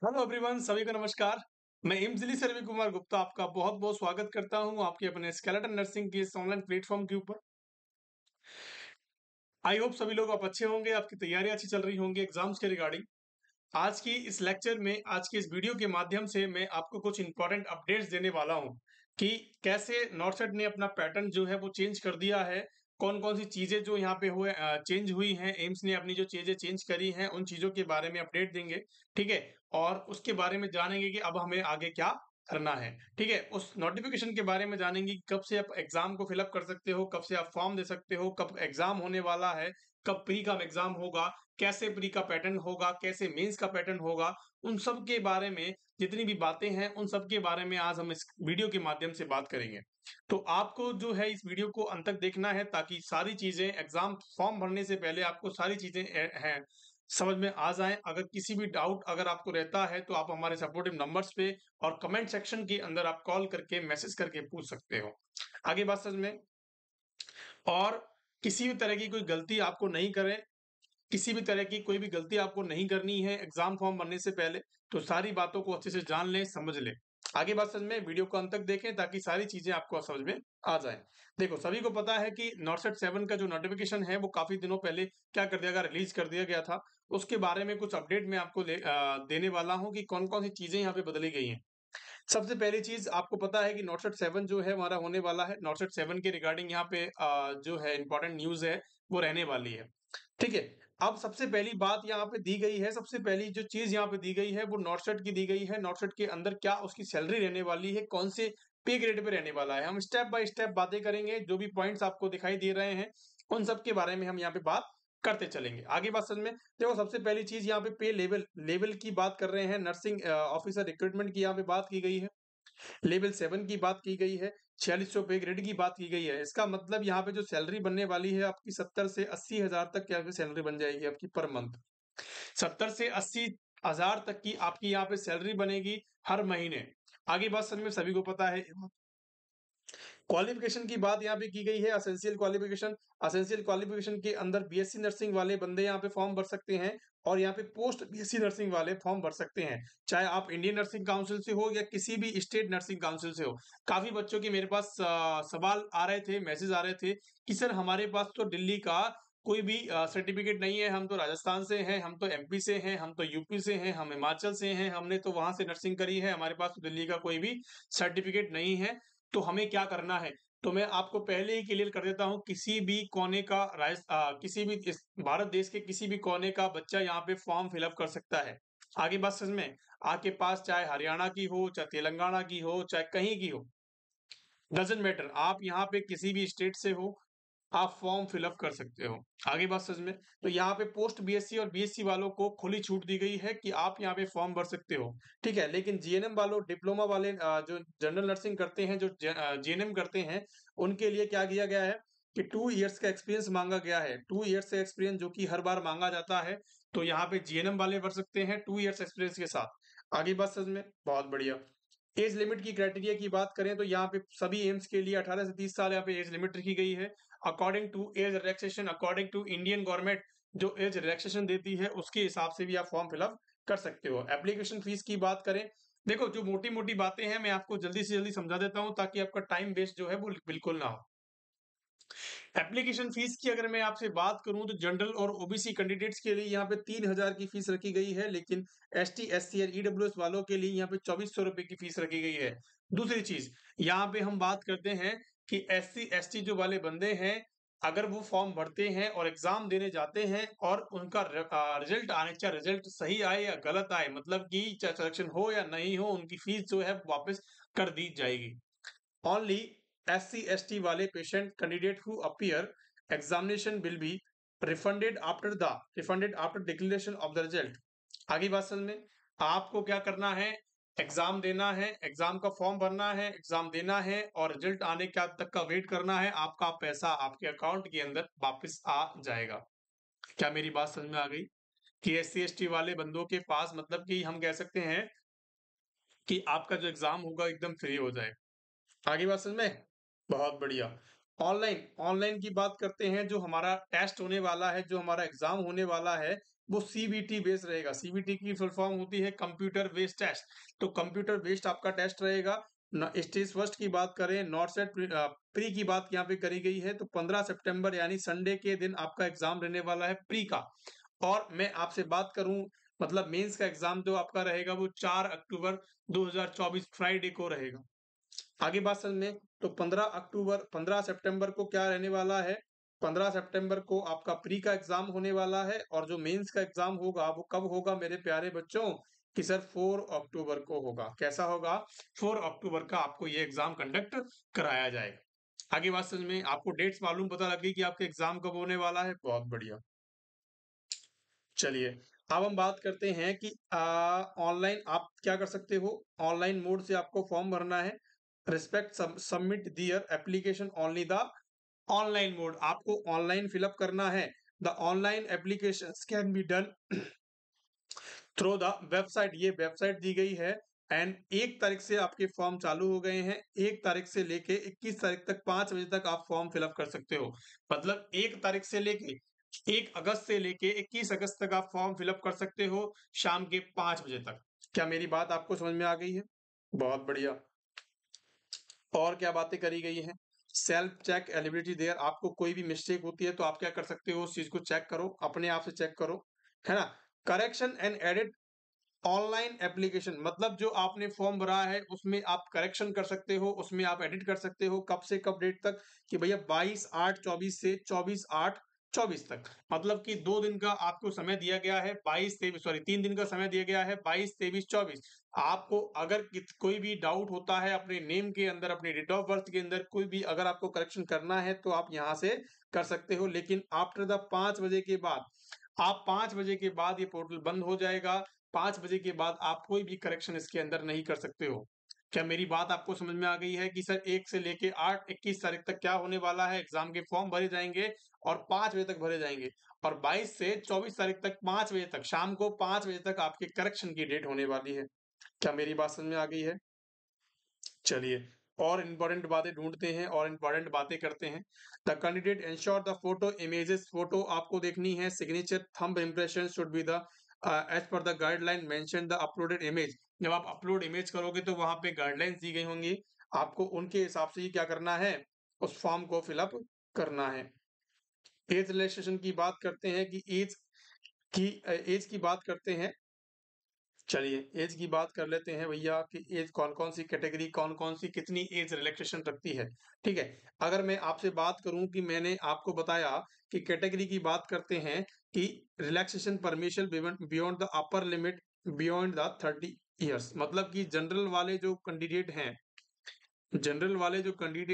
Hello everyone, सभी को नमस्कार। मैं एमजिली से रवि कुमार गुप्ता आपका बहुत बहुत स्वागत करता हूं आपके अपने स्केलेटन नर्सिंग के इस ऑनलाइन प्लेटफॉर्म के ऊपर। आई होप सभी लोग आप अच्छे होंगे, आपकी तैयारियां अच्छी चल रही होंगी एग्जाम्स के रिगार्डिंग। आज की इस लेक्चर में, आज की इस वीडियो के माध्यम से मैं आपको कुछ इंपॉर्टेंट अपडेट्स देने वाला हूं कि कैसे नॉर्सेट ने अपना पैटर्न जो है वो चेंज कर दिया है। कौन कौन सी चीजें जो यहाँ पे हुए चेंज हुई हैं, एम्स ने अपनी जो चीजें चेंज करी हैं उन चीजों के बारे में अपडेट देंगे। ठीक है। और उसके बारे में जानेंगे कि अब हमें आगे क्या करना है। ठीक है। उस नोटिफिकेशन के बारे में जानेंगे कि कब से आप एग्जाम को फिलअप कर सकते हो, कब से आप फॉर्म दे सकते हो, कब एग्जाम होने वाला है, कब प्री का एग्जाम होगा, कैसे प्री का पैटर्न होगा, कैसे मेंस का पैटर्न होगा। उन सब के बारे में जितनी भी बातें हैं उन सब के बारे में आज हम इस वीडियो के माध्यम से बात करेंगे। तो आपको जो है इस वीडियो को अंत तक देखना है ताकि सारी चीजें एग्जाम फॉर्म भरने से पहले आपको सारी चीजें हैं समझ में आ जाएं। अगर किसी भी डाउट अगर आपको रहता है तो आप हमारे सपोर्टिव नंबर्स पे और कमेंट सेक्शन के अंदर आप कॉल करके मैसेज करके पूछ सकते हो। आगे बात समझ में। और किसी भी तरह की कोई गलती आपको नहीं करें, किसी भी तरह की कोई भी गलती आपको नहीं करनी है एग्जाम फॉर्म भरने से पहले। तो सारी बातों को अच्छे से जान लें, समझ लें। आगे बात समझ में, वीडियो को अंत तक देखें ताकि सारी चीजें आपको समझ में आ जाए। देखो, सभी को पता है कि नॉर्सेट 7 का जो नोटिफिकेशन है वो काफी दिनों पहले क्या कर दिया गया, रिलीज कर दिया गया था। उसके बारे में कुछ अपडेट मैं आपको देने वाला हूँ कि कौन कौन सी चीजें यहाँ पे बदली गई हैं। सबसे पहली चीज आपको पता है कि नॉटसेट 7 जो है हमारा होने वाला है। नॉटसेट 7 के रिगार्डिंग यहाँ पे जो है इंपॉर्टेंट न्यूज है वो रहने वाली है। ठीक है। अब सबसे पहली बात यहाँ पे दी गई है, सबसे पहली जो चीज यहाँ पे दी गई है वो नॉटसेट की दी गई है। नॉटसेट के अंदर क्या उसकी सैलरी रहने वाली है, कौन से पे ग्रेड पे रहने वाला है, हम स्टेप बाय स्टेप बातें करेंगे। जो भी पॉइंट्स आपको दिखाई दे रहे हैं उन सब के बारे में हम यहाँ पे बात करते चलेंगे। आगे बात समझ में। देखो, सबसे पहली चीज यहाँ पे पे लेवल लेवल की बात कर रहे हैं। नर्सिंग ऑफिसर रिक्रूटमेंट की यहाँ पे बात की गई है। लेवल 7 की बात की गई है। 4600 पे ग्रेड की बात की गई है। इसका मतलब यहाँ पे जो सैलरी बनने वाली है आपकी 70 से 80 हजार तक यहाँ पे सैलरी बन जाएगी आपकी पर मंथ। 70 से 80 हजार तक की आपकी यहाँ पे सैलरी बनेगी हर महीने। आगे बात समझ में सभी को पता है। क्वालिफिकेशन की बात यहाँ पे की गई है, असेंशियल क्वालिफिकेशन। असेंशियल क्वालिफिकेशन के अंदर बीएससी नर्सिंग वाले बंदे यहाँ पे फॉर्म भर सकते हैं और यहाँ पे पोस्ट बीएससी नर्सिंग वाले फॉर्म भर सकते हैं, चाहे आप इंडियन नर्सिंग काउंसिल से हो या किसी भी स्टेट नर्सिंग काउंसिल से हो। काफी बच्चों के मेरे पास सवाल आ रहे थे, मैसेज आ रहे थे कि सर हमारे पास तो दिल्ली का कोई भी सर्टिफिकेट नहीं है, हम तो राजस्थान से हैं, हम तो एमपी से हैं, हम तो यूपी से हैं, हम हिमाचल से हैं, हमने तो वहां से नर्सिंग करी है, हमारे पास तो दिल्ली का कोई भी सर्टिफिकेट नहीं है, तो हमें क्या करना है। तो मैं आपको पहले ही क्लियर कर देता हूँ, किसी भी कोने का किसी भी इस भारत देश के किसी भी कोने का बच्चा यहाँ पे फॉर्म फिलअप कर सकता है। आगे बात समझ में। आपके पास चाहे हरियाणा की हो, चाहे तेलंगाना की हो, चाहे कहीं की हो, डजेंट मैटर, आप यहाँ पे किसी भी स्टेट से हो, आप फॉर्म फिलअप कर सकते हो। आगे बात समझ में। तो यहाँ पे पोस्ट बीएससी और बीएससी वालों को खुली छूट दी गई है कि आप यहाँ पे फॉर्म भर सकते हो। ठीक है। लेकिन जीएनएम वालों, डिप्लोमा वाले जो जनरल नर्सिंग करते हैं, जो जीएनएम करते हैं, उनके लिए क्या किया गया है कि 2 इयर्स का एक्सपीरियंस मांगा गया है। 2 इयर्स का एक्सपीरियंस जो कि हर बार मांगा जाता है। तो यहाँ पे जीएनएम वाले भर सकते हैं 2 इयर्स एक्सपीरियंस के साथ। आगे बात समझ में, बहुत बढ़िया। एज लिमिट की क्राइटेरिया की बात करें तो यहाँ पे सभी एम्स के लिए 18 से 30 साल यहाँ पे एज लिमिट रखी गई है। According to age relaxation, according to Indian government जो एज रिलैक्सेशन देती है उसके हिसाब से भी आप फॉर्म फिलअप कर सकते हो। एप्लीकेशन फीस की बात करें, देखो जो मोटी मोटी बातें हैं मैं आपको जल्दी से जल्दी समझा देता हूँ ताकि आपका टाइम वेस्ट जो है वो बिल्कुल ना हो। एप्लीकेशन फीस की अगर मैं आपसे बात करूं तो जनरल और ओबीसी कैंडिडेट्स के लिए यहाँ पे 3000 की फीस रखी गई है, लेकिन एसटी एससी और ईडब्ल्यूएस वालों के लिए यहाँ पे 2400 रुपए की फीस रखी गई है। दूसरी चीज यहाँ पे हम बात करते हैं कि एससी एसटी जो वाले बंदे हैं, अगर वो फॉर्म भरते हैं और एग्जाम देने जाते हैं और उनका रिजल्ट आने, चाहे रिजल्ट सही आए या गलत आए, मतलब कि चाहे सिलेक्शन हो या नहीं हो, उनकी फीस जो है वापस कर दी जाएगी। Only SC/ST वाले patient candidate who appear examination will be refunded after declaration of the result। आगे बात समझ में। आपको क्या करना है, एग्जाम देना है, एग्जाम का फॉर्म भरना है, एग्जाम देना है और रिजल्ट आने का तक का वेट करना है। आपका पैसा आपके अकाउंट के अंदर वापस आ जाएगा। क्या मेरी बात समझ में आ गई कि SC/ST वाले बंदों के पास, मतलब कि हम कह सकते हैं कि आपका जो एग्जाम होगा एकदम फ्री हो जाए। आगे बात समझ में, बहुत बढ़िया। ऑनलाइन ऑनलाइन की बात करते हैं, जो हमारा टेस्ट होने वाला है, जो हमारा एग्जाम होने वाला है, वो सीबीटी बेस्ड रहेगा। सीबीटी की फुल फॉर्म होती है कंप्यूटर बेस्ड टेस्ट। तो कंप्यूटर बेस्ड आपका टेस्ट रहेगा। स्टेज फर्स्ट की बात करें, नॉर्थ सेट प्री की बात यहाँ पे करी गई है, तो 15 सितंबर यानी संडे के दिन आपका एग्जाम रहने वाला है प्री का। और मैं आपसे बात करूं, मतलब मेंस का एग्जाम जो आपका रहेगा वो 4 अक्टूबर 2024 फ्राइडे को रहेगा। आगे बात समझ में, तो 15 सितंबर को क्या रहने वाला है, 15 सितंबर को आपका प्री का एग्जाम होने वाला है। और जो मेंस का एग्जाम होगा वो कब होगा मेरे प्यारे बच्चों, कि सर 4 अक्टूबर को होगा। कैसा होगा, 4 अक्टूबर का आपको ये एग्जाम कंडक्ट कराया जाएगा। आगे बात समझ में, आपको डेट्स मालूम पता लग गई कि आपके एग्जाम कब होने वाला है, बहुत बढ़िया। चलिए, अब हम बात करते हैं कि ऑनलाइन आप क्या कर सकते हो। ऑनलाइन मोड से आपको फॉर्म भरना है। Respect submit their application only the online mode, आपको ऑनलाइन फिलअप करना है। The online application can be done through the website, ये वेबसाइट दी गई है। एंड 1 तारीख से आपके फॉर्म चालू हो गए हैं। 1 तारीख से लेके 21 तारीख तक 5 बजे तक आप फॉर्म फिलअप कर सकते हो। मतलब 1 तारीख से लेके 1 अगस्त से लेके 21 अगस्त तक आप फॉर्म फिलअप कर सकते हो शाम के 5 बजे तक। क्या मेरी बात आपको समझ में आ गई है? बहुत बढ़िया। और क्या बातें करी गई हैं, सेल्फ चेक एलिजिबिलिटी देयर, आपको कोई भी मिस्टेक होती है तो आप क्या कर सकते हो, उस चीज को चेक करो, अपने आप से चेक करो, है ना। Correction and edit online application, मतलब जो आपने फॉर्म भरा है उसमें आप करेक्शन कर सकते हो, उसमें आप एडिट कर सकते हो। कब से कब डेट तक, कि भैया 22/8/24 से 24/8/24 तक, मतलब कि 2 दिन का आपको समय दिया गया है। 3 दिन का समय दिया गया है, 22, 23, 24। आपको अगर कोई भी डाउट होता है अपने नेम के अंदर, अपने डेट ऑफ बर्थ के अंदर, कोई भी अगर आपको करेक्शन करना है तो आप यहाँ से कर सकते हो। लेकिन आफ्टर द 5 बजे के बाद, आप 5 बजे के बाद ये पोर्टल बंद हो जाएगा। 5 बजे के बाद आप कोई भी करेक्शन इसके अंदर नहीं कर सकते हो। क्या मेरी बात आपको समझ में आ गई है कि सर 1 से लेके 21 तारीख तक क्या होने वाला है, एग्जाम के फॉर्म भरे जाएंगे और 5 बजे तक भरे जाएंगे। और 22 से 24 तारीख तक 5 बजे तक, शाम को 5 बजे तक आपके करेक्शन की डेट होने वाली है। क्या मेरी बात समझ में आ गई है? चलिए, और इंपॉर्टेंट बातें ढूंढते हैं और इंपॉर्टेंट बातें करते हैं। The candidate ensure the photo images, photo आपको देखनी है, signature thumb impression should be the as per the guideline mention the uploaded image. जब आप अपलोड इमेज करोगे तो वहां पे गाइडलाइंस दी गई होंगी, आपको उनके हिसाब से ही क्या करना है, उस फॉर्म को फिलअप करना है। एज रिलैक्सेशन की बात करते हैं कि एज की बात करते हैं। चलिए, एज की बात कर लेते हैं भैया, कि एज कौन कौन सी कैटेगरी, कौन कौन सी कितनी एज रिलैक्सेशन रखती है। ठीक है, अगर मैं आपसे बात करूं कि मैंने आपको बताया कि कैटेगरी की बात करते हैं कि relaxation permission beyond the upper limit beyond the 30 years, मतलब कि जनरल वाले जो कैंडिडेट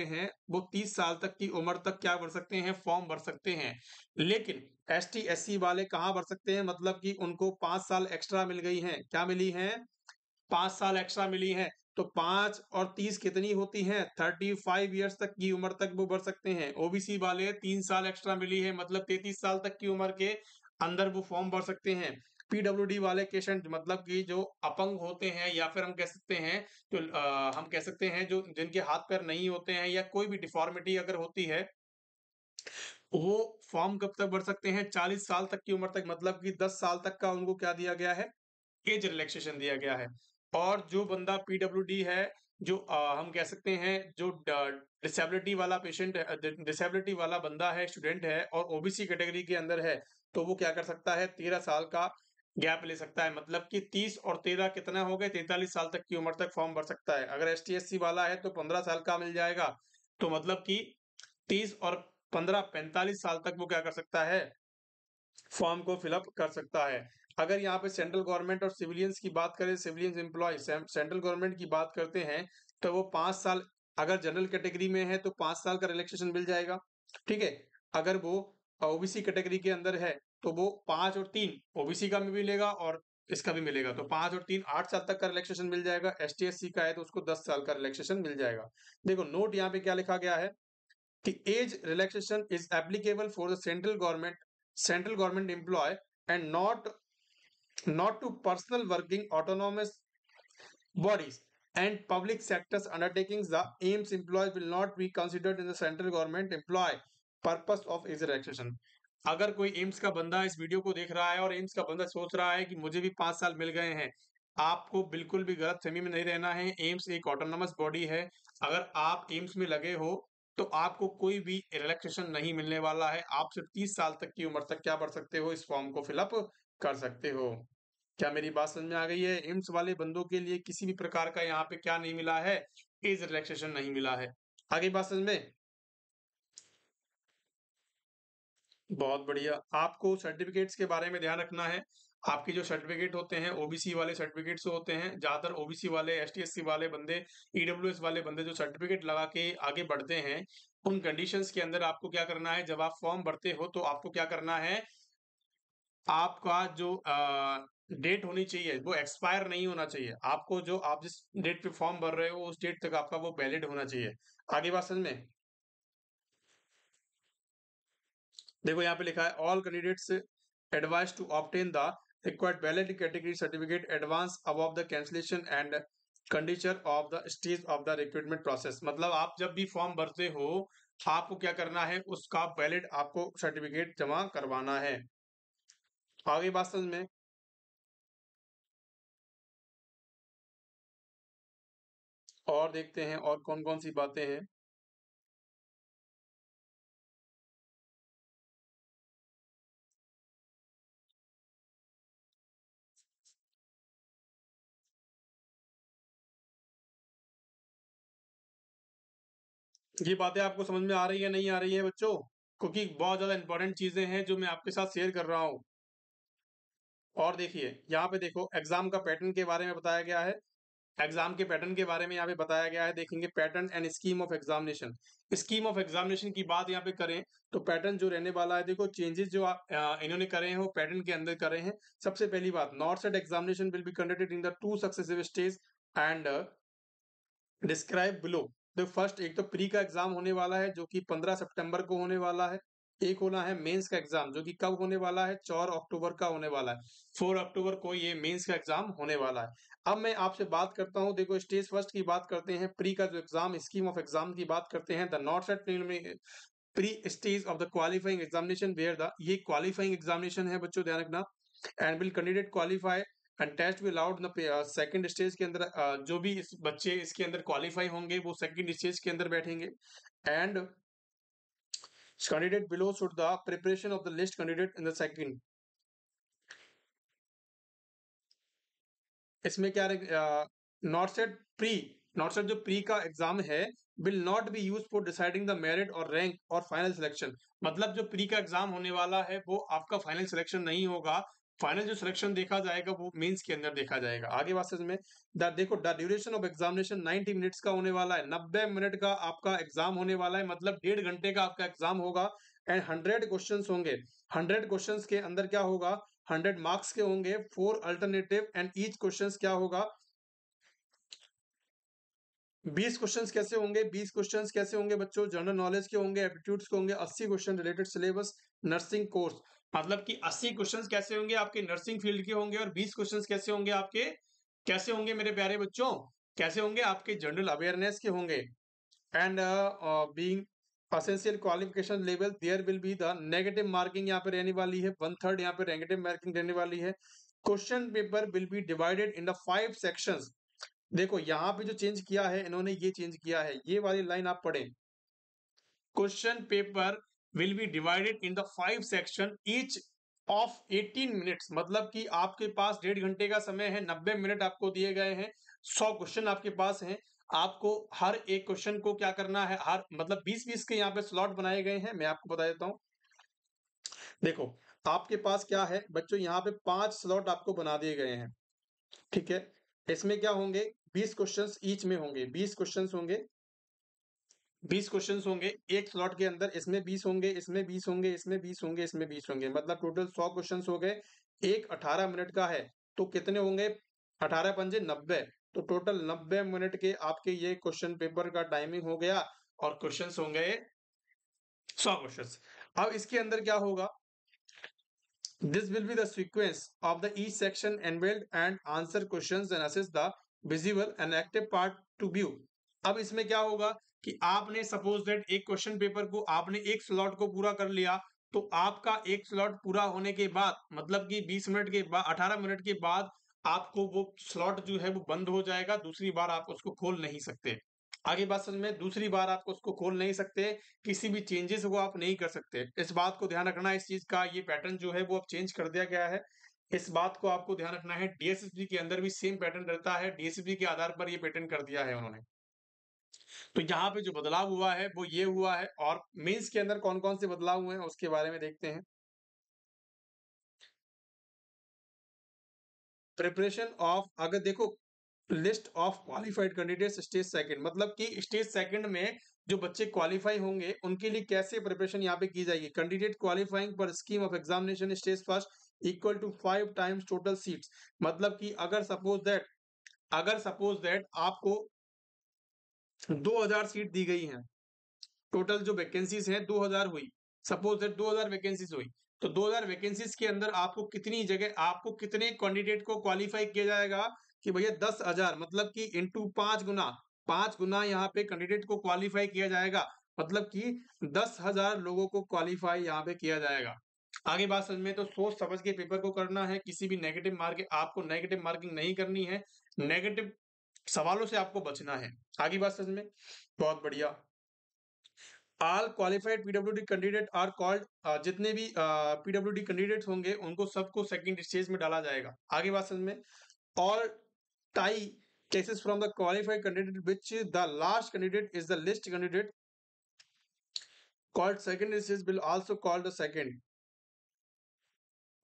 हैं वो 30 साल तक की उम्र तक क्या भर सकते हैं, फॉर्म भर सकते हैं। लेकिन एसटी एससी वाले कहाँ भर सकते हैं, मतलब कि उनको 5 साल एक्स्ट्रा मिल गई हैं। क्या मिली हैं? 5 साल एक्स्ट्रा मिली हैं। तो 5 और 30 कितनी होती हैं, 35 ईयर्स तक की उम्र तक वो भर सकते हैं। ओबीसी वाले 3 साल एक्स्ट्रा मिली है, मतलब 33 साल तक की उम्र के अंदर वो फॉर्म भर सकते हैं। पीडब्ल्यूडी वाले पेशेंट, मतलब कि जो अपंग होते हैं, या फिर हम कह सकते हैं जो हम कह सकते हैं जो जिनके हाथ पैर नहीं होते हैं, या कोई भी डिफॉर्मिटी अगर होती है, वो फॉर्म कब तक भर सकते हैं, 40 साल तक की उम्र तक, मतलब कि 10 साल तक का उनको क्या दिया गया है, एज रिलैक्सेशन दिया गया है। और जो बंदा पीडब्ल्यूडी है, जो हम कह सकते हैं जो डिसेबिलिटी वाला पेशेंट है, डिसेबिलिटी वाला बंदा है, स्टूडेंट है और ओबीसी कैटेगरी के अंदर है, तो वो क्या कर सकता है, 13 साल का गैप ले सकता है। मतलब कि 30 और 13 कितना हो गए, 43 साल तक की उम्र तक फॉर्म भर सकता है। अगर एस टी एस सी वाला है तो 15 साल का मिल जाएगा। तो मतलब कि 30 और 15 45 साल तक वो क्या कर सकता है, फॉर्म को फिलअप कर सकता है। अगर यहाँ पे सेंट्रल गवर्नमेंट और सिविलियंस की बात करें, सिविलियंस एम्प्लॉय सेंट्रल गवर्नमेंट की बात करते हैं, तो वो 5 साल, अगर जनरल कैटेगरी में है तो 5 साल का रिलैक्सेशन मिल जाएगा। ठीक है, अगर वो ओबीसी कैटेगरी के अंदर है तो वो 5 और 3 ओबीसी का भी मिलेगा और इसका भी मिलेगा, तो 5 और 3 8 साल तक का रिलैक्सेशन मिल जाएगा। एस टी एस सी का है तो उसको 10 साल का रिलैक्सेशन मिल जाएगा। देखो नोट यहाँ पे क्या लिखा गया है कि age relaxation is applicable for the central government employee and not to personal working autonomous bodies and public sectors undertakings. The aims employees will not be considered in the central government employee purpose of age relaxation. अगर कोई AIIMS का बंदा इस video को देख रहा है और एम्स का बंदा सोच रहा है कि मुझे भी 5 साल मिल गए हैं, आपको बिल्कुल भी गलतफ़हमी में नहीं रहना है। एम्स एक ऑटोनॉमस बॉडी है। अगर आप एम्स में लगे हो, तो आपको कोई भी रिलैक्सेशन नहीं मिलने वाला है। आप सिर्फ़ 30 साल तक की उम्र तक क्या कर सकते हो, इस फॉर्म को फिल अप कर सकते हो। क्या मेरी बात समझ में आ गई है? एम्स वाले बंदों के लिए किसी भी प्रकार का यहाँ पे क्या नहीं मिला है, एज रिलैक्सेशन नहीं मिला है। आ गई बात समझ में? बहुत बढ़िया। आपको सर्टिफ़िकेट्स के बारे में ध्यान रखना है। आपके जो सर्टिफ़िकेट होते हैं, ओबीसी वाले सर्टिफ़िकेट्स होते हैं, ज़्यादातर ओबीसी वाले, एसटी-एससी वाले बंदे, ईडब्ल्यूएस वाले बंदे जो सर्टिफ़िकेट लगा के आगे बढ़ते हैं, उन कंडीशंस के अंदर आपको क्या करना है, जब आप फॉर्म भरते हो, तो आपको क्या करना है, आपका जो डेट होनी चाहिए, वो एक्सपायर नहीं होना चाहिए। आपको जो आप जिस डेट पे फॉर्म भर रहे हो, उस डेट तक आपका वो वैलिड होना चाहिए। आगे बात समझ में? देखो यहाँ पे लिखा है all candidates advise to obtain the required valid category certificate advance above the cancellation and condition of the stage of the recruitment process. मतलब आप जब भी फॉर्म भरते हो, आपको क्या करना है, उसका वैलिड आपको सर्टिफिकेट जमा करवाना है। आगे बात समझ में? और देखते हैं और कौन-कौन सी बातें हैं। ये बातें आपको समझ में आ रही है, नहीं आ रही है बच्चों? क्योंकि बहुत ज़्यादा इंपॉर्टेंट चीज़ें हैं जो मैं आपके साथ शेयर कर रहा हूँ। और देखिए, यहाँ पे देखो एग्ज़ाम का पैटर्न के बारे में बताया गया है। एग्ज़ाम के पैटर्न के बारे में यहाँ पे बताया गया है, देखेंगे pattern and scheme of examination. Scheme of examination की बात यहाँ पे करें, तो पैटर्न जो रहने वाला है, देखो चेंजेज़ जो इन्होंने करे हैं, वो पैटर्न के अंदर करे हैं। सबसे पहली बात, north side examination will be conducted in the 2 successive stage and describe below. तो फर्स्ट एक तो प्री का एग्जाम होने वाला है जो कि 15 सितंबर को होने वाला है। एक होना है मेंस का एग्जाम जो कि कब होने वाला है, 4 अक्टूबर का होने वाला है। 4 अक्टूबर को ये मेंस का एग्जाम होने वाला है। अब मैं आपसे बात करता हूं, देखो स्टेज फर्स्ट की बात करते हैं, प्री का जो एग्जाम, स्कीम ऑफ एग्जाम की बात करते हैं। The not set pre stage of the qualifying examination where the, ये क्वालिफाइंग एग्जामिनेशन है बच्चों, ध्यान रखना। And will candidate qualify and test will out the second stage के अंदर, जो भी इस बच्चे इसके अंदर क्वालिफाई होंगे वो सेकंड स्टेज के अंदर बैठेंगे। And candidate below should the preparation of the list candidate in the second. इसमें क्या not set pre, not set जो प्री का एग्जाम है will not be use for deciding the merit और रैंक और फाइनल सिलेक्शन। मतलब जो pre का एग्जाम होने वाला है वो आपका फाइनल सिलेक्शन नहीं होगा। फाइनल जो सिलेक्शन देखा जाएगा वो मेंस के अंदर देखा जाएगा। आगे बात समझ में? देखो the duration of examination 90 minutes का होने वाला है। 90 मिनट का आपका एग्जाम होने वाला है, मतलब 1.5 घंटे का आपका एग्जाम होगा। एंड 100 क्वेश्चंस होंगे। 100 क्वेश्चंस के अंदर क्या होगा, 100 मार्क्स के होंगे, 4 अल्टरनेटिव एंड ईच क्वेश्चंस क्या होगा, 20 क्वेश्चंस कैसे होंगे, 20 क्वेश्चंस कैसे होंगे बच्चों, जनरल नॉलेज के होंगे, एप्टीट्यूड्स के होंगे, 80 question related syllabus nursing course. मतलब कि 80 क्वेश्चंस कैसे होंगे आपके नर्सिंग फील्ड के होंगे, और 20 क्वेश्चंस कैसे होंगे आपके, कैसे होंगे मेरे प्यारे बच्चों, कैसे होंगे आपके जनरल अवेयरनेस के होंगे। And being essential qualification level there will be the negative marking यहाँ पे रहने वाली है, 1/3 यहाँ पे नेगेटिव मार्किंग रहने वाली है। Question paper will be divided in the 5 sections. देखो यहाँ पे जो चेंज किया है इन्होंने, ये चेंज किया है, ये वाली लाइन आप पढ़ें, question paper will be divided in the 5 section each of 18 minutes. मतलब कि आपके पास 1.5 घंटे का समय है, 90 मिनट आपको दिए गए हैं, 100 क्वेश्चन आपके पास हैं। आपको हर एक क्वेश्चन को क्या करना है, हर मतलब 20-20 के यहाँ पे स्लॉट बनाए गए हैं। मैं आपको बता देता हूँ, देखो आपके पास क्या है बच्चों, यहाँ पे 5 स्लॉट आपको बना दिए गए हैं, ठीक है। इसमें क्या होंगे, 20 क्वेश्चंस ईच में होंगे, 20 क्वेश्चंस होंगे, 20 क्वेश्चंस होंगे एक स्लॉट के अंदर। इसमें 20 होंगे, इसमें 20 होंगे, इसमें 20 होंगे, इसमें 20 होंगे, मतलब टोटल 100 क्वेश्चंस हो गए। एक 18 मिनट का है, तो कितने होंगे, 18 पंजे 90, तो टोटल 90 मिनट के आपके ये क्वेश्चन पेपर का टाइमिंग हो गया, और क्वेश्चंस होंगे 100 क्वेश्चंस। अब इसके अंदर क्या होगा, this will be the sequence of the each section involved and answer questions and assess the visible and active part to view। अब इसमें क्या होगा कि आपने सपोज दैट एक क्वेश्चन पेपर को आपने एक स्लॉट को पूरा कर लिया, तो आपका एक स्लॉट पूरा होने के बाद मतलब कि 20 मिनट के बाद 18 मिनट के बाद आपको वो स्लॉट जो है वो बंद हो जाएगा, दूसरी बार आप उसको खोल नहीं सकते। आगे बात समझ में, दूसरी बार आप उसको खोल नहीं सकते, किसी भी चेंजेस वो आप नहीं कर सकते। इस बात को ध्यान रखना, इस चीज़ का ये पैटर्न जो है वो अब चेंज कर दिया गया है। इस बात को आपको ध्यान रखना है, डीएसएसपी के अंदर भी सेम पैटर्न रहता है, डीएसएसपी के आधार पर ये पैटर्न कर दिया है उन्होंने। तो यहाँ पे जो बदलाव हुआ है वो ये हुआ है, और मेंस के अंदर कौन-कौन से बदलाव हुए हैं उसके बारे में देखते हैं। प्रिपरेशन ऑफ, अगर देखो, list of qualified candidates stage second, मतलब कि स्टेज सेकंड में जो बच्चे क्वालिफाई होंगे उनके लिए कैसे प्रिपरेशन यहाँ पे की जाएगी। Candidate qualifying per scheme of examination stage first equal to 5 times total seats, मतलब कि अगर सपोज दैट आपको 2000 सीट दी गई हैं, टोटल जो वैकेंसीज हैं 2000 हुई, सपोज दैट 2000 वैकेंसीज हुई, तो 2000 वैकेंसीज के अंदर आपको कितनी जगह, आपको कितने कैंडिडेट को क्वालिफाई किया जाएगा कि भैया 10,000, मतलब कि इंटू 5 गुना, 5 गुना यहाँ पे कैंडिडेट को क्वालिफाई किया जाएगा, मतलब कि 10,000 लोगों को क्वालिफाई यहाँ पे किया जाएगा। आगे बात समझ में, तो सोच समझ के पेपर को करना है, किसी भी नेगेटिव मार्किंग, आपको नेगेटिव मार्किंग नहीं करनी है, नेगेटिव सवालों से आपको बचना है। आगे बात समझ में, बहुत बढ़िया। All qualified PWD candidate are called, जितने भी पीडब्ल्यूडी कैंडिडेट्स होंगे उनको सबको सेकंड स्टेज में डाला जाएगा। आगे बात समझ में, all tie cases from the qualified candidate which the last candidate is the list candidate called second stage will also call the second,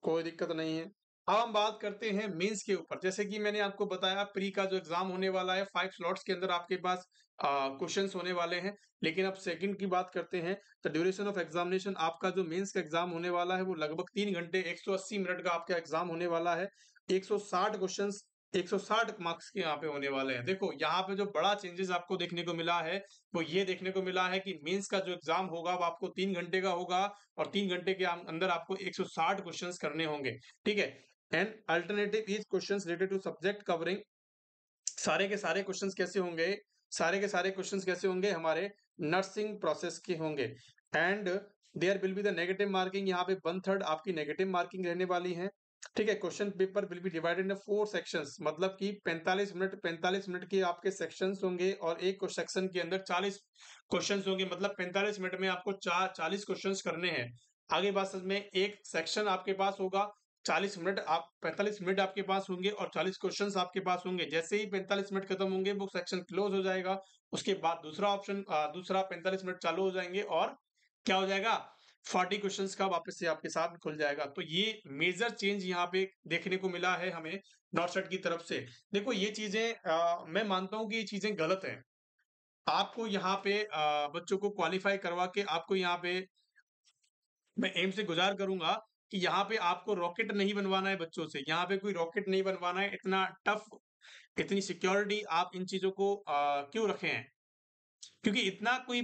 कोई दिक्कत नहीं है। अब हम बात करते हैं मेंस के ऊपर। जैसे कि मैंने आपको बताया, प्री का जो एग्जाम होने वाला है 5 स्लॉट्स के अंदर आपके पास क्वेश्चंस होने वाले हैं, लेकिन अब सेकंड की बात करते हैं। तो ड्यूरेशन ऑफ एग्जामिनेशन, आपका जो मेंस का एग्जाम होने वाला है वो लगभग 3 घंटे 180 मिनट का आपका एग्जाम होने वाला है। 160 क्वेश्चंस, 160 मार्क्स के यहाँ पे होने वाले हैं। देखो यहाँ पे जो बड़ा चेंजेस आपको देखने को मिला है वो ये देखने को मिला है कि मेंस का जो एग्जाम होगा वो आपको 3 घंटे का होगा, और 3 घंटे के अंदर आपको 160 क्वेश्चंस करने होंगे, ठीक है। And alternative is questions related to subject covering, सारे के सारे क्वेश्चंस कैसे होंगे, सारे के सारे क्वेश्चंस कैसे होंगे, हमारे नर्सिंग प्रोसेस के होंगे। And there will be the negative marking, यहाँ पे 1/3 आपकी नेगेटिव मार्किंग रहने वाली है, ठीक है। Question paper will be divided in 4 sections, मतलब कि 45 मिनट के आपके सेक्शंस होंगे, और एक सेक्शन के अंदर 40 क्वेश्चंस होंगे, मतलब 45 मिनट में आपको 40 क्वेश्चंस करने हैं। आगे बात समझ में, एक सेक्शन आपके पास होगा, 40 मिनट, आप 45 मिनट आपके पास होंगे और 40 क्वेश्चंस आपके पास होंगे। जैसे ही 45 मिनट खत्म होंगे वो सेक्शन क्लोज हो जाएगा, उसके बाद दूसरा 45 मिनट चालू हो जाएंगे, और क्या हो जाएगा, 40 क्वेश्चंस का वापस से आपके साथ खुल जाएगा। तो ये मेजर चेंज यहाँ पे देखने को मिला है हमें नॉर्सेट की तरफ से। देखो ये चीजें मैं मानता हूँ कि ये चीजें गलत है। आपको यहाँ पे बच्चों को क्वालिफाई करवा के, आपको यहाँ पे मैं एम से गुजार करूंगा कि यहाँ पे आपको रॉकेट नहीं बनवाना है बच्चों से, यहाँ पे कोई रॉकेट नहीं बनवाना है। इतना टफ, इतनी सिक्योरिटी आप इन चीजों को क्यों रखे हैं, क्योंकि इतना कोई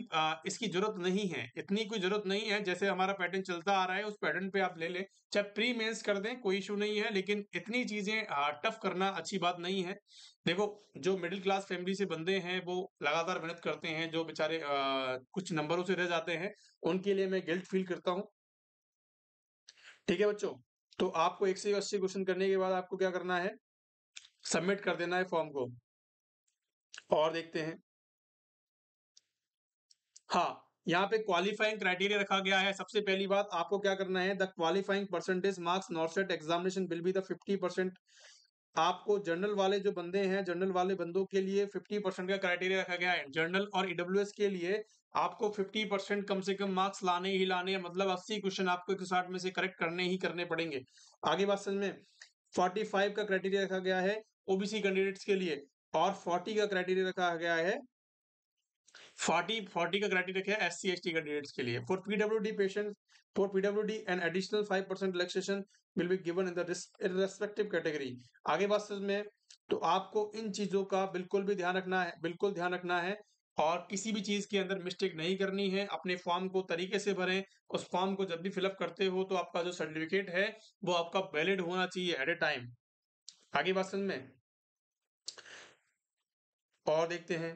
इसकी जरूरत नहीं है, इतनी कोई जरूरत नहीं है। जैसे हमारा पैटर्न चलता आ रहा है उस पैटर्न पे आप ले लें, चाहे प्री मेंस कर दें, कोई इशू नहीं है, लेकिन इतनी चीजें टफ करना अच्छी बात नहीं है। देखो जो मिडिल क्लास फैमिली से बंदे हैं वो लगातार मेहनत करते हैं, जो बेचारे कुछ नंबरों से रह जाते हैं, उनके लिए मैं गिल्ट फील करता हूँ, ठीक है बच्चों। तो आपको 1 से 80 क्वेश्चन करने के बाद आपको क्या करना है, सबमिट कर देना है फॉर्म को। और देखते हैं, हाँ, यहाँ पे क्वालिफाइंग क्राइटेरिया रखा गया है। सबसे पहली बात आपको क्या करना है, the qualifying percentage marks नॉर्सेट examination will be the 50%। आपको जनरल वाले जो बंदे हैं, जनरल वाले बंदों के लिए 50% का क्राइटेरिया रखा गया है। जनरल और ईडब्ल्यूएस के लिए आपको 50% कम से कम मार्क्स लाने ही लाने हैं, मतलब 80 क्वेश्चन आपको 160 में से करेक्ट करने ही करने पड़ेंगे। आगे बात समझ में, 45 का क्राइटेरिया रखा गया है ओबीसी कैंडिडेट्स के लिए, और 40 का क्राइटेरिया रखा गया है, 40 का क्राइटेरिया रखा है एससी एसटी कैंडिडेट्स के लिए। For PWD patient, for PWD an additional 5% relaxation will be given in the respective category. आगे बात समझ में, तो आपको इन चीजों का बिल्कुल भी ध्यान रखना है, बिल्कुल ध्यान रखना है, और किसी भी चीज के अंदर मिस्टेक नहीं करनी है। अपने फॉर्म को तरीके से भरें, उस फॉर्म को जब भी फिलअप करते हो तो आपका जो सर्टिफिकेट है वो आपका वैलिड होना चाहिए एट ए टाइम। आगे बात समझ में, और देखते हैं,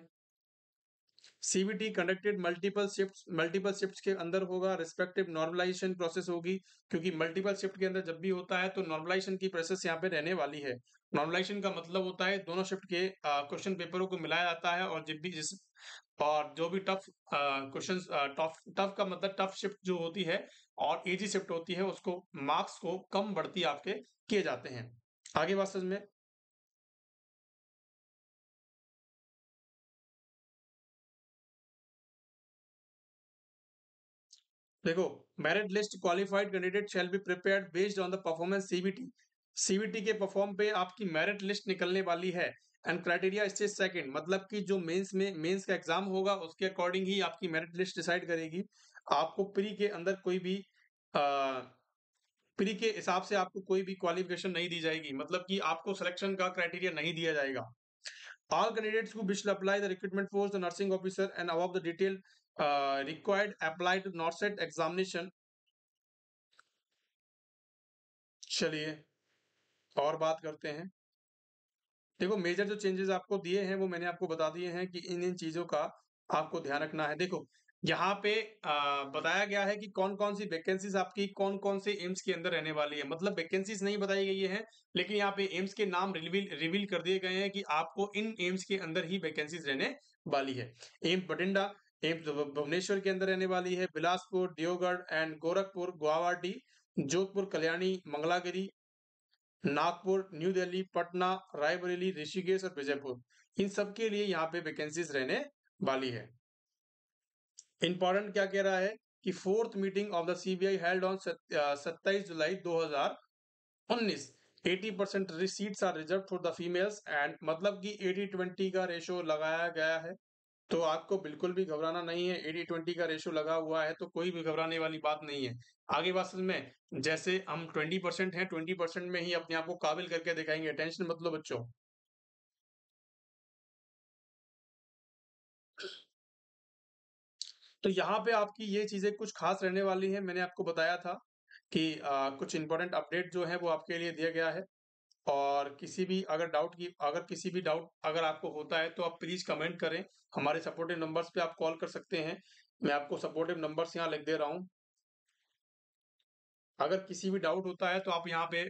सीबीटी कंडक्टेड मल्टीपल शिफ्ट्स के अंदर होगा, रिस्पेक्टिव नॉर्मलाइजेशन प्रोसेस होगी, क्योंकि मल्टीपल शिफ्ट के अंदर जब भी होता है तो नॉर्मलाइजेशन की प्रोसेस यहाँ पे रहने वाली है। नॉर्मलाइजेशन का मतलब होता है दोनों शिफ्ट के क्वेश्चन पेपरों को मिलाया जाता है, और जब भी जिस और जो भी टफ क्वेश्चन, टफ टफ का मतलब टफ शिफ्ट जो होती है और इजी शिफ्ट होती है, उसको मार्क्स को कम बढ़ती आपके किए जाते हैं। आगे बात समझ में। देखो, merit list qualified candidate shall be prepared based on the performance CBT. CBT के परफॉर्म पे आपकी मेरिट लिस्ट निकलने वाली है। एंड क्राइटेरिया स्टेज सेकंड, मतलब कि जो मेंस का एग्जाम होगा उसके अकॉर्डिंग ही आपकी मेरिट लिस्ट डिसाइड करेगी। आपको प्री के अंदर कोई भी प्री के हिसाब से आपको कोई भी क्वालिफिकेशन नहीं दी जाएगी, मतलब कि आपको सिलेक्शन का क्राइटेरिया नहीं दिया जाएगा। All candidates who wish to apply the recruitment force the nursing officer and above the detail required apply to NORCET examination। चलिए और बात करते हैं। देखो, मेजर जो चेंजेस आपको दिए हैं वो मैंने आपको बता दिए हैं कि इन इन चीजों का आपको ध्यान रखना है। देखो, यहाँ पे बताया गया है कि कौन कौन सी वैकेंसीज आपकी कौन कौन से एम्स के अंदर रहने वाली है, मतलब वैकेंसीज नहीं बताई गई है, लेकिन यहाँ पे एम्स के नाम रिवील कर दिए गए हैं कि आपको इन एम्स के अंदर ही वैकेंसीज रहने वाली है। एम्स बठिंडा, एम्स भुवनेश्वर के अंदर रहने वाली है, बिलासपुर, देवगढ़ एंड गोरखपुर, गुवाहाटी, जोधपुर, कल्याणी, मंगलागिरी, नागपुर, न्यू दिल्ली, पटना, रायबरेली, ऋषिकेश और विजयपुर, इन सब के लिए यहाँ पे वैकेंसीज रहने वाली है। इंपॉर्टेंट क्या कह रहा है कि fourth meeting of the CBI held on 27 July 2019, 80% seats are reserve for the females and, मतलब कि 80-20 का रेशो लगाया गया है। तो आपको बिल्कुल भी घबराना नहीं है, 80-20 का रेशो लगा हुआ है तो कोई भी घबराने वाली बात नहीं है। आगे बात समझ में, जैसे हम 20% हैं, 20% में ही अपने आप को काबिल करके दिखाएंगे, टेंशन मत लो बच्चों। तो यहाँ पे आपकी ये चीजें कुछ खास रहने वाली है, मैंने आपको बताया था कि कुछ इंपॉर्टेंट अपडेट जो है वो आपके लिए दिया गया है। और किसी भी डाउट अगर आपको होता है तो आप प्लीज कमेंट करें, हमारे सपोर्टिव नंबर्स पे आप कॉल कर सकते हैं। मैं आपको सपोर्टिव नंबर्स यहाँ लिख दे रहा हूँ। अगर किसी भी डाउट होता है तो आप यहाँ पे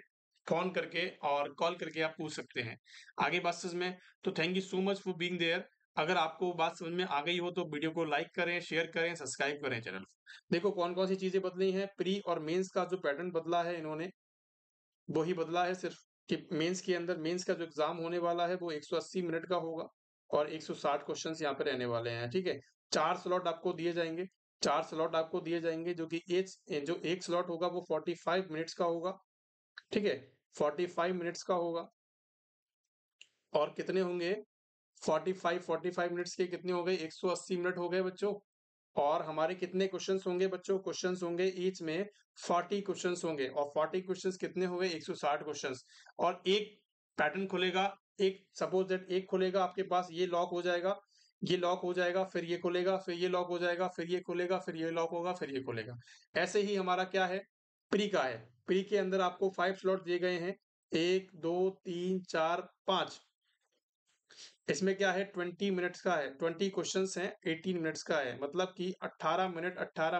फोन करके और कॉल करके आप पूछ सकते हैं। आगे बात समझ में, तो thank you so much for being there. अगर आपको बात समझ में आ गई हो तो वीडियो को लाइक करें, शेयर करें, सब्सक्राइब करें चैनल। देखो कौन कौन सी चीजें बदली हैं, प्री और मेंस का जो पैटर्न बदला है इन्होंने, वही बदला है सिर्फ कि मेंस के अंदर मेंस का जो एग्जाम होने वाला है वो 180 मिनट का होगा और 160 क्वेश्चंस यहाँ पे रहने वाले हैं। ठीक है, 4 स्लॉट आपको दिए जाएंगे, 4 स्लॉट आपको दिए जाएंगे, जो कि जो एक स्लॉट होगा वो 45 मिनट्स का होगा। ठीक है, 45 मिनट्स का होगा। और कितने होंगे, 45 मिनट्स के कितने हो गए, 180 मिनट हो गए बच्चों। और हमारे कितने क्वेश्चंस होंगे बच्चों, क्वेश्चंस होंगे ईच में 40 क्वेश्चंस होंगे, और 40 क्वेश्चंस कितने हो गए, 160 क्वेश्चंस। और एक पैटर्न खुलेगा, एक सपोज दैट एक खुलेगा आपके पास, ये लॉक हो जाएगा, ये लॉक हो जाएगा, फिर ये खुलेगा, फिर ये लॉक हो जाएगा, फिर ये खुलेगा, फिर ये लॉक होगा, फिर ये खुलेगा। ऐसे ही हमारा क्या है, प्री का है। प्री के अंदर आपको 5 स्लॉट दिए गए हैं, 1 2 3 4 5। इसमें क्या है, 20 मिनट्स का है, 20 क्वेश्चंस हैं, 18 मिनट्स का है, मतलब कि 18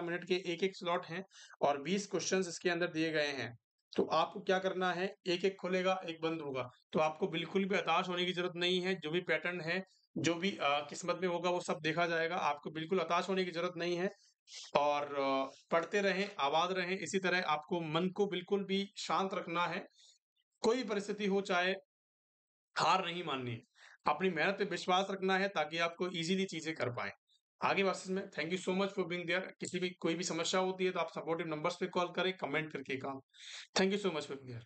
मिनट के एक एक स्लॉट हैं और 20 क्वेश्चंस इसके अंदर दिए गए हैं। तो आपको क्या करना है, एक एक खुलेगा, एक बंद होगा। तो आपको बिल्कुल भी हताश होने की जरूरत नहीं है, जो भी पैटर्न है, जो भी किस्मत में होगा वो सब देखा जाएगा, आपको बिल्कुल हताश होने की जरूरत नहीं है। और पढ़ते रहें, आबाद रहें, इसी तरह आपको मन को बिल्कुल भी शांत रखना है। कोई परिस्थिति हो, चाहे हार नहीं माननी है, अपनी मेहनत पे विश्वास रखना है ताकि आपको इजीली चीजें कर पाए। आगे बात में, thank you so much for being there. किसी भी कोई भी समस्या होती है तो आप सपोर्टिव नंबर्स पे कॉल करें, कमेंट करके काम। Thank you so much for being there.